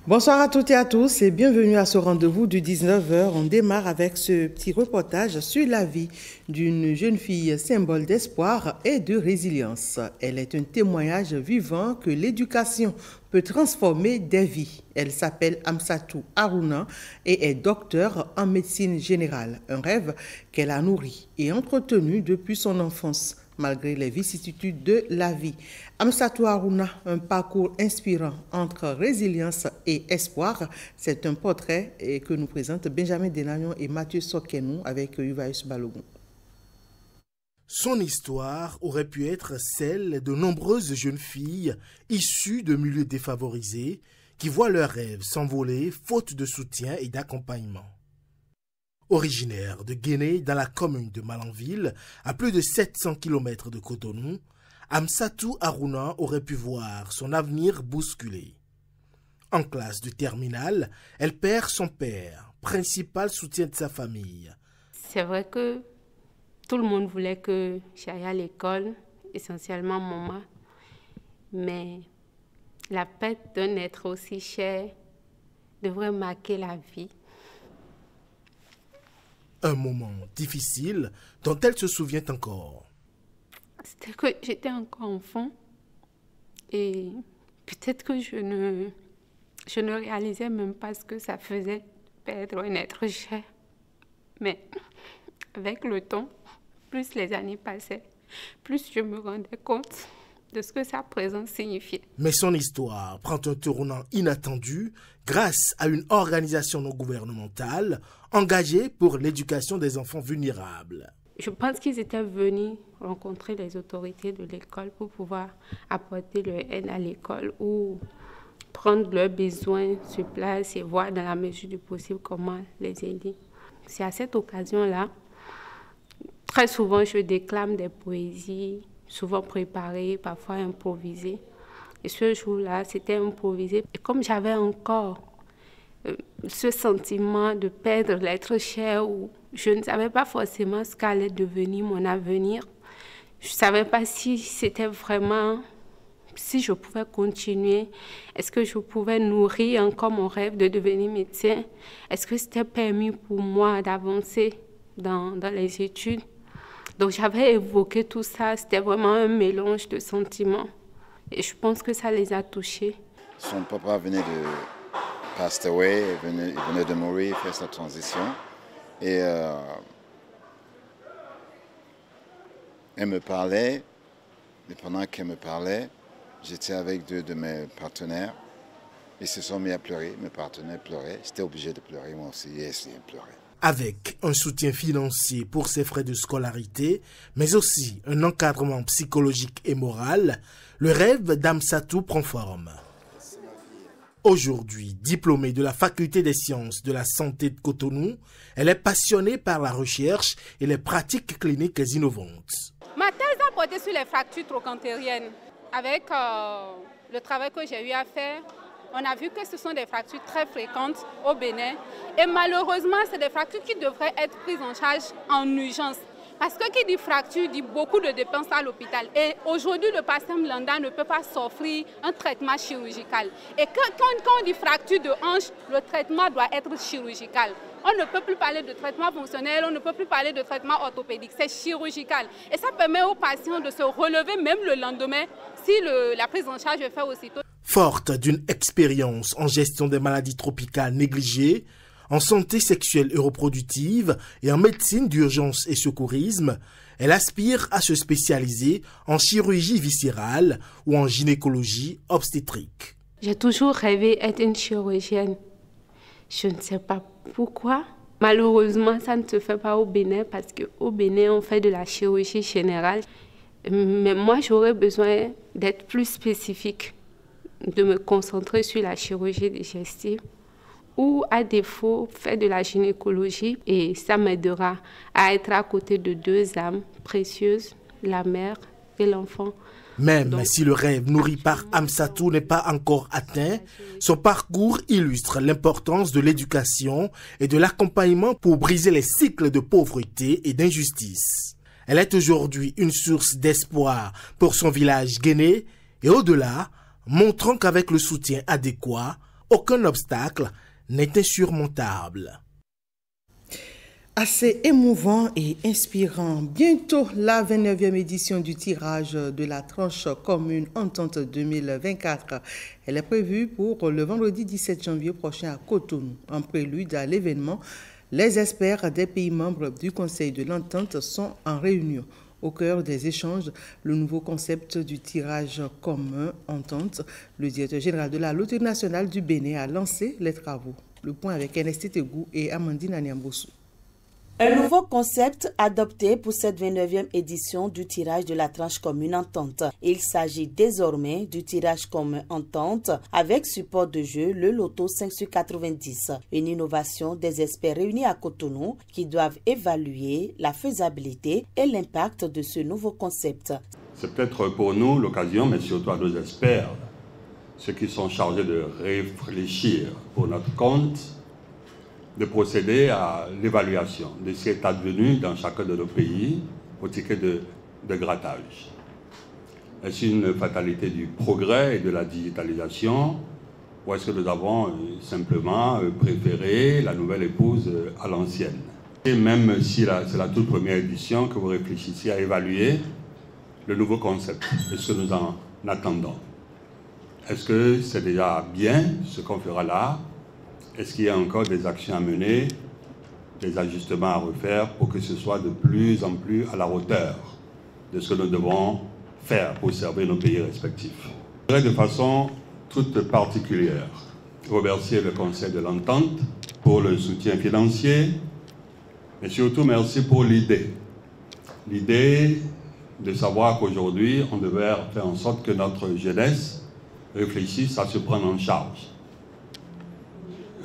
Bonsoir à toutes et à tous et bienvenue à ce rendez-vous du 19h. On démarre avec ce petit reportage sur la vie d'une jeune fille symbole d'espoir et de résilience. Elle est un témoignage vivant que l'éducation peut transformer des vies. Elle s'appelle Amsatou Harouna et est docteure en médecine générale. Un rêve qu'elle a nourri et entretenu depuis son enfance, malgré les vicissitudes de la vie. Amsatou Harouna, un parcours inspirant entre résilience et espoir. C'est un portrait que nous présentent Benjamin Denagnon et Mathieu Sokenou avec Yuvaïus Balogun. Son histoire aurait pu être celle de nombreuses jeunes filles issues de milieux défavorisés qui voient leurs rêves s'envoler faute de soutien et d'accompagnement. Originaire de Guinée, dans la commune de Malanville, à plus de 700 km de Cotonou, Amsatou Harouna aurait pu voir son avenir bousculé. En classe de terminale, elle perd son père, principal soutien de sa famille. C'est vrai que tout le monde voulait que j'aille à l'école, essentiellement maman, mais la perte d'un être aussi cher devrait marquer la vie. Un moment difficile dont elle se souvient encore. C'était que j'étais encore enfant et peut-être que je ne réalisais même pas ce que ça faisait perdre un être cher. Mais avec le temps, plus les années passaient, plus je me rendais compte de ce que sa présence signifiait. Mais son histoire prend un tournant inattendu grâce à une organisation non gouvernementale engagée pour l'éducation des enfants vulnérables. Je pense qu'ils étaient venus rencontrer les autorités de l'école pour pouvoir apporter leur aide à l'école ou prendre leurs besoins sur place et voir dans la mesure du possible comment les aider. C'est à cette occasion-là, très souvent je déclame des poésies, souvent préparées, parfois improvisées. Et ce jour-là, c'était improvisé. Et comme j'avais encore ce sentiment de perdre l'être cher, où je ne savais pas forcément ce qu'allait devenir mon avenir, je ne savais pas si c'était vraiment, si je pouvais continuer, est-ce que je pouvais nourrir encore mon rêve de devenir médecin, est-ce que c'était permis pour moi d'avancer dans les études. Donc j'avais évoqué tout ça, c'était vraiment un mélange de sentiments. Et je pense que ça les a touchés. Son papa venait de pass away, il venait de mourir, faire sa transition. Et elle me parlait, et pendant qu'elle me parlait, j'étais avec deux de mes partenaires. Ils se sont mis à pleurer, mes partenaires pleuraient. J'étais obligé de pleurer, moi aussi, j'ai essayé de pleurer. Avec un soutien financier pour ses frais de scolarité, mais aussi un encadrement psychologique et moral, le rêve d'Amsatou prend forme. Aujourd'hui, diplômée de la Faculté des sciences de la santé de Cotonou, elle est passionnée par la recherche et les pratiques cliniques innovantes. Ma thèse a porté sur les fractures trochantériennes. Avec le travail que j'ai eu à faire, on a vu que ce sont des fractures très fréquentes au Bénin. Et malheureusement, c'est des fractures qui devraient être prises en charge en urgence. Parce que qui dit fracture dit beaucoup de dépenses à l'hôpital. Et aujourd'hui, le patient lambda ne peut pas s'offrir un traitement chirurgical. Et quand on dit fracture de hanche, le traitement doit être chirurgical. On ne peut plus parler de traitement fonctionnel, on ne peut plus parler de traitement orthopédique, c'est chirurgical. Et ça permet aux patients de se relever même le lendemain si la prise en charge est faite aussitôt. Forte d'une expérience en gestion des maladies tropicales négligées, en santé sexuelle et reproductive et en médecine d'urgence et secourisme, elle aspire à se spécialiser en chirurgie viscérale ou en gynécologie obstétrique. J'ai toujours rêvé d'être une chirurgienne. Je ne sais pas pourquoi. Malheureusement, ça ne se fait pas au Bénin parce qu'au Bénin, on fait de la chirurgie générale. Mais moi, j'aurais besoin d'être plus spécifique, de me concentrer sur la chirurgie digestive ou à défaut faire de la gynécologie et ça m'aidera à être à côté de deux âmes précieuses, la mère et l'enfant. Même si le rêve nourri par Amsatou n'est pas encore atteint, son parcours illustre l'importance de l'éducation et de l'accompagnement pour briser les cycles de pauvreté et d'injustice. Elle est aujourd'hui une source d'espoir pour son village guinéen et au-delà, montrant qu'avec le soutien adéquat, aucun obstacle n'est insurmontable. Assez émouvant et inspirant. Bientôt, la 29e édition du tirage de la tranche commune Entente 2024. Elle est prévue pour le vendredi 17 janvier prochain à Cotonou. En prélude à l'événement, les experts des pays membres du Conseil de l'Entente sont en réunion. Au cœur des échanges, le nouveau concept du tirage commun Entente. Le directeur général de la Loterie nationale du Bénin a lancé les travaux. Le point avec Ernest Tegou et Amandine Anyambosu. Un nouveau concept adopté pour cette 29e édition du tirage de la tranche commune Entente. Il s'agit désormais du tirage commun Entente avec support de jeu le loto 5/90. Une innovation des experts réunis à Cotonou qui doivent évaluer la faisabilité et l'impact de ce nouveau concept. C'est peut-être pour nous l'occasion, mais surtout à nos experts, ceux qui sont chargés de réfléchir pour notre compte, de procéder à l'évaluation de ce qui est advenu dans chacun de nos pays au ticket de grattage. Est-ce une fatalité du progrès et de la digitalisation ou est-ce que nous avons simplement préféré la nouvelle épouse à l'ancienne? Et même si c'est la toute première édition que vous réfléchissez à évaluer le nouveau concept, est-ce que nous en attendons? Est-ce que c'est déjà bien ce qu'on fera là? Est-ce qu'il y a encore des actions à mener, des ajustements à refaire pour que ce soit de plus en plus à la hauteur de ce que nous devons faire pour servir nos pays respectifs? Je voudrais de façon toute particulière remercier le Conseil de l'Entente pour le soutien financier, mais surtout merci pour l'idée. L'idée de savoir qu'aujourd'hui, on devait faire en sorte que notre jeunesse réfléchisse à se prendre en charge,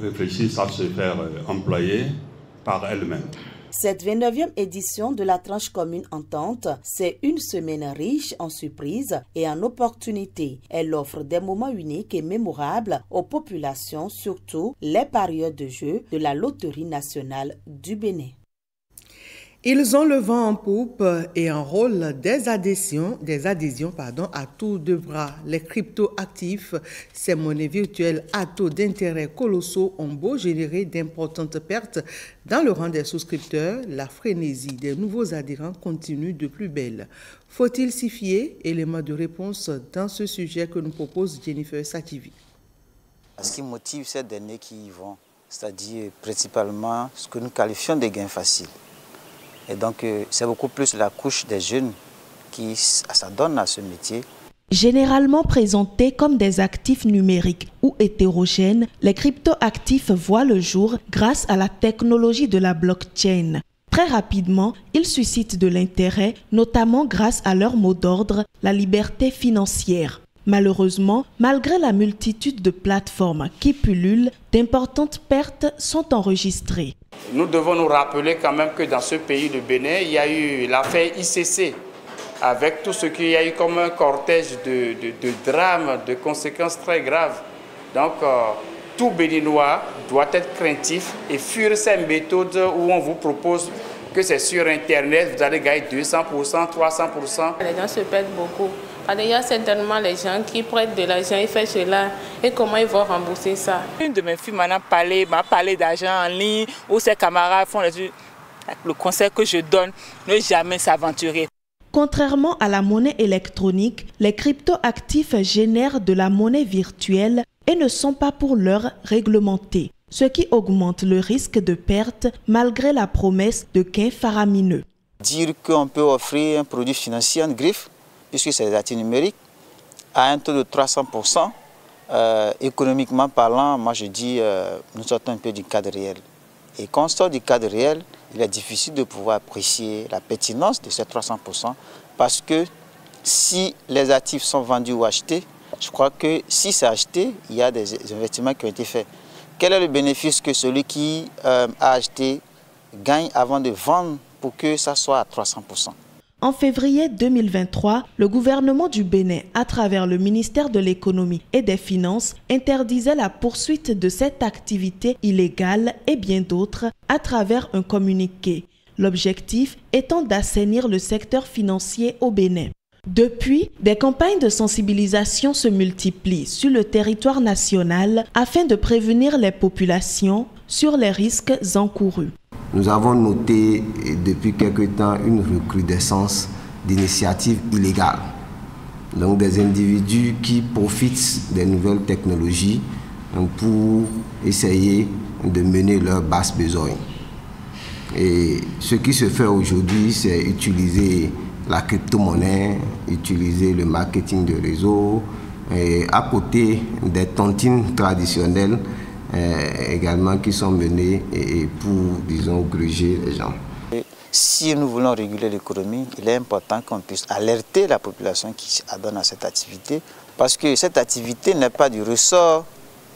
réfléchissent à se faire employer par elles-mêmes. Cette 29e édition de la tranche commune Entente, c'est une semaine riche en surprises et en opportunités. Elle offre des moments uniques et mémorables aux populations, surtout les parieurs de jeu de la Loterie nationale du Bénin. Ils ont le vent en poupe et enrôlent des adhésions à tour de bras. Les crypto-actifs, ces monnaies virtuelles à taux d'intérêt colossaux ont beau générer d'importantes pertes dans le rang des souscripteurs, la frénésie des nouveaux adhérents continue de plus belle. Faut-il s'y fier? Élément de réponse dans ce sujet que nous propose Jennifer Sativi. Ce qui motive ces derniers qui y vont, c'est-à-dire principalement ce que nous qualifions de gains faciles. Et donc, c'est beaucoup plus la couche des jeunes qui s'adonnent à ce métier. Généralement présentés comme des actifs numériques ou hétérogènes, les crypto-actifs voient le jour grâce à la technologie de la blockchain. Très rapidement, ils suscitent de l'intérêt, notamment grâce à leur mot d'ordre, la liberté financière. Malheureusement, malgré la multitude de plateformes qui pullulent, d'importantes pertes sont enregistrées. Nous devons nous rappeler quand même que dans ce pays de Bénin, il y a eu l'affaire ICC, avec tout ce qu'il y a eu comme un cortège de drames, de conséquences très graves. Donc, tout Béninois doit être craintif et fuir ces méthodes où on vous propose que c'est sur Internet, vous allez gagner 200%, 300%. Les gens se perdent beaucoup. Il y a certainement les gens qui prêtent de l'argent, ils font cela, et comment ils vont rembourser ça? Une de mes filles m'a parlé d'argent en ligne, où ses camarades font le conseil que je donne, ne jamais s'aventurer. Contrairement à la monnaie électronique, les crypto-actifs génèrent de la monnaie virtuelle et ne sont pas pour l'heure réglementés, ce qui augmente le risque de perte malgré la promesse de gains faramineux. Dire qu'on peut offrir un produit financier en griffe, puisque c'est des actifs numériques, à un taux de 300%, économiquement parlant, moi je dis, nous sortons un peu du cadre réel. Et quand on sort du cadre réel, il est difficile de pouvoir apprécier la pertinence de ces 300%, parce que si les actifs sont vendus ou achetés, je crois que si c'est acheté, il y a des investissements qui ont été faits. Quel est le bénéfice que celui qui a acheté gagne avant de vendre pour que ça soit à 300%? En février 2023, le gouvernement du Bénin, à travers le ministère de l'Économie et des Finances, interdisait la poursuite de cette activité illégale et bien d'autres à travers un communiqué. L'objectif étant d'assainir le secteur financier au Bénin. Depuis, des campagnes de sensibilisation se multiplient sur le territoire national afin de prévenir les populations sur les risques encourus. Nous avons noté depuis quelque temps une recrudescence d'initiatives illégales. Donc des individus qui profitent des nouvelles technologies pour essayer de mener leur basse besogne. Et ce qui se fait aujourd'hui, c'est utiliser la crypto-monnaie, utiliser le marketing de réseau, et à côté des tontines traditionnelles également qui sont menées pour, disons, gruger les gens. Si nous voulons réguler l'économie, il est important qu'on puisse alerter la population qui adonne à cette activité, parce que cette activité n'est pas du ressort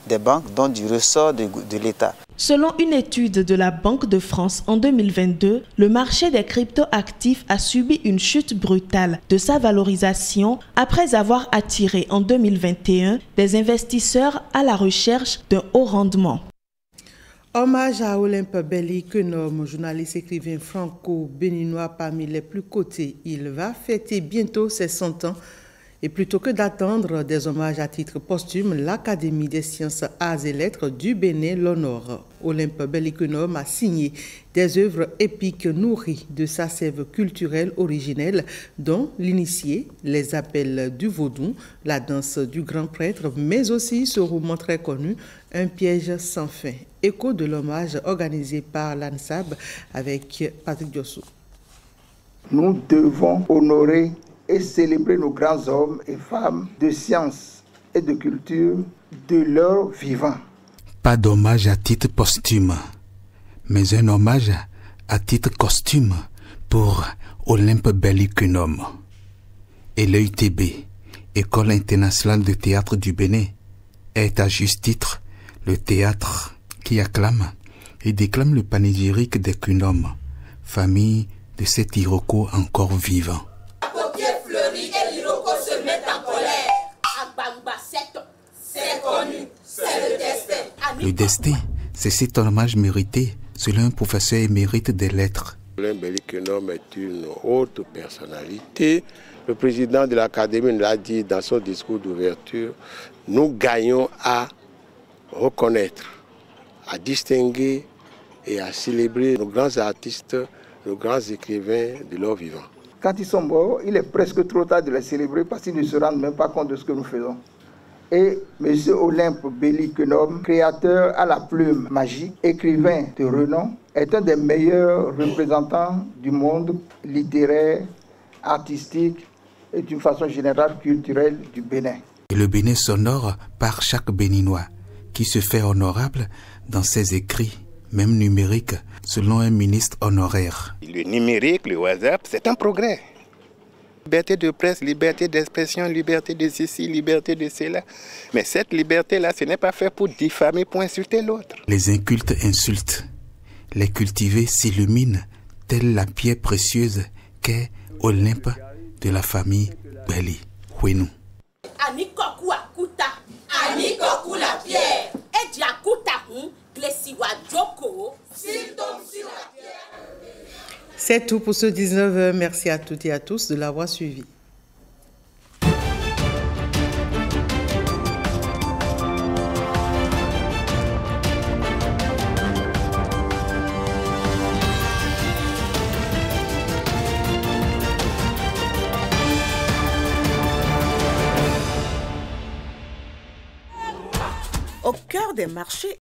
des banques, donc du ressort de l'État. Selon une étude de la Banque de France en 2022, le marché des cryptoactifs a subi une chute brutale de sa valorisation après avoir attiré en 2021 des investisseurs à la recherche d'un haut rendement. Hommage à Olympe Belly, Quenom, journaliste écrivain franco-béninois parmi les plus cotés. Il va fêter bientôt ses 100 ans. Et plutôt que d'attendre des hommages à titre posthume, l'Académie des sciences, arts et lettres du Bénin l'honore. Olympe Belly Quenom a signé des œuvres épiques nourries de sa sève culturelle originelle, dont l'initié, les appels du vaudou, la danse du grand prêtre, mais aussi ce roman très connu, Un piège sans fin. Écho de l'hommage organisé par l'ANSAB avec Patrick Diossou. Nous devons honorer et célébrer nos grands hommes et femmes de science et de culture de leur vivant. Pas d'hommage à titre posthume, mais un hommage à titre costume pour Olympe Belly Quenom et l'EITB, École internationale de théâtre du Bénin, est à juste titre le théâtre qui acclame et déclame le panégyrique des Quenom, famille de cet Iroko encore vivant. Le destin, c'est cet hommage mérité selon un professeur émérite des lettres. Olympe Belly Quenom est une haute personnalité. Le président de l'Académie l'a dit dans son discours d'ouverture. Nous gagnons à reconnaître, à distinguer et à célébrer nos grands artistes, nos grands écrivains de leur vivant. Quand ils sont morts, il est presque trop tard de les célébrer parce qu'ils ne se rendent même pas compte de ce que nous faisons. Et M. Olympe Belly Quenom, créateur à la plume magique, écrivain de renom, est un des meilleurs représentants du monde littéraire, artistique et d'une façon générale culturelle du Bénin. Et le Bénin s'honore par chaque Béninois qui se fait honorable dans ses écrits, même numériques, selon un ministre honoraire. Le numérique, le WhatsApp, c'est un progrès. Liberté de presse, liberté d'expression, liberté de ceci, liberté de cela. Mais cette liberté-là, ce n'est pas fait pour diffamer, pour insulter l'autre. Les incultes insultent. Les cultivés s'illuminent, telle la pierre précieuse qu'est Olympe de la famille Belly Quenom. Anikoku akuta, anikoku la pierre, et diakuta glessiwa joko, s'il tombe sur la pierre. C'est tout pour ce 19h. Merci à toutes et à tous de l'avoir suivi. Au cœur des marchés